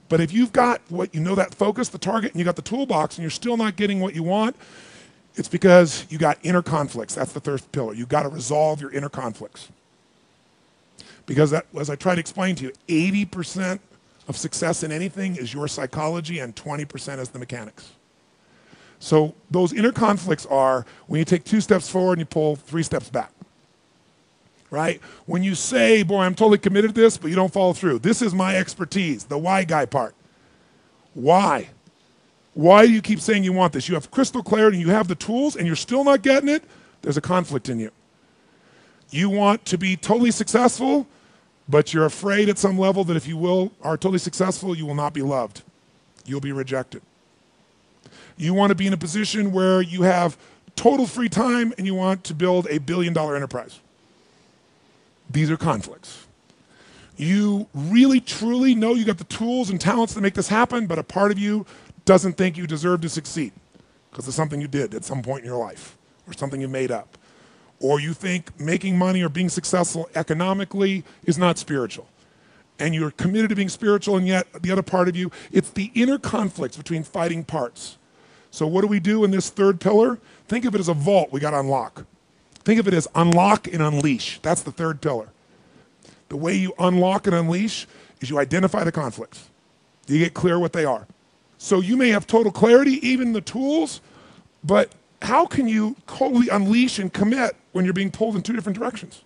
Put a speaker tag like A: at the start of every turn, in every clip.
A: But if you've got what you know, that focus, the target, and you got the toolbox, and you're still not getting what you want, it's because you got inner conflicts. That's the third pillar. You've got to resolve your inner conflicts. Because that, as I try to explain to you, 80% of success in anything is your psychology and 20% is the mechanics. So those inner conflicts are when you take 2 steps forward and you pull 3 steps back. Right? When you say, boy, I'm totally committed to this, but you don't follow through. This is my expertise, the why guy part. Why? Why do you keep saying you want this? You have crystal clarity and you have the tools and you're still not getting it. There's a conflict in you. You want to be totally successful, but you're afraid at some level that if you are totally successful, you will not be loved. You'll be rejected. You want to be in a position where you have total free time and you want to build a billion-dollar enterprise. These are conflicts. You really, truly know you got the tools and talents to make this happen, but a part of you doesn't think you deserve to succeed because it's something you did at some point in your life or something you made up. Or you think making money or being successful economically is not spiritual. And you're committed to being spiritual, and yet the other part of you, it's the inner conflicts between fighting parts. So what do we do in this third pillar? Think of it as a vault we got to unlock. Think of it as unlock and unleash. That's the third pillar. The way you unlock and unleash is you identify the conflicts. You get clear what they are. So you may have total clarity, even the tools, but how can you totally unleash and commit when you're being pulled in 2 different directions?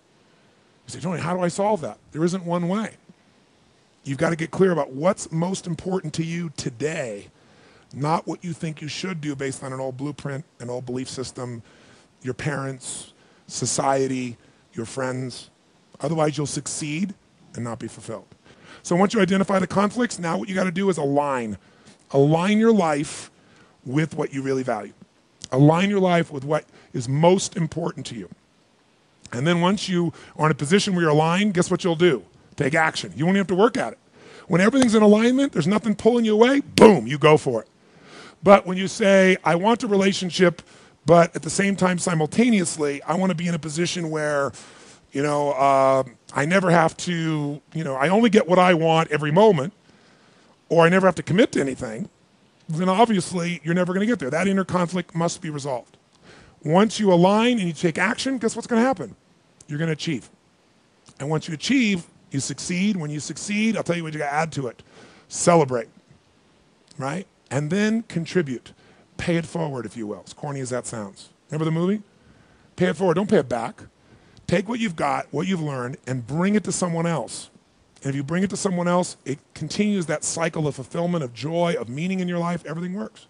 A: You say, Tony, how do I solve that? There isn't one way. You've got to get clear about what's most important to you today, not what you think you should do based on an old blueprint, an old belief system, your parents, society, your friends. Otherwise, you'll succeed and not be fulfilled. So once you identify the conflicts, now what you got to do is align. Align your life with what you really value. Align your life with what is most important to you. And then once you are in a position where you're aligned, guess what you'll do? Take action. You won't even have to work at it. When everything's in alignment, there's nothing pulling you away, boom, you go for it. But when you say, I want a relationship, but at the same time, simultaneously, I want to be in a position where, I never have to, I only get what I want every moment, or I never have to commit to anything, then obviously you're never going to get there. That inner conflict must be resolved. Once you align and you take action, guess what's going to happen? You're going to achieve. And once you achieve, you succeed. When you succeed, I'll tell you what you got to add to it. Celebrate, right? And then contribute. Pay it forward, if you will, as corny as that sounds. Remember the movie? Pay it forward, don't pay it back. Take what you've got, what you've learned, and bring it to someone else. And if you bring it to someone else, it continues that cycle of fulfillment, of joy, of meaning in your life. Everything works.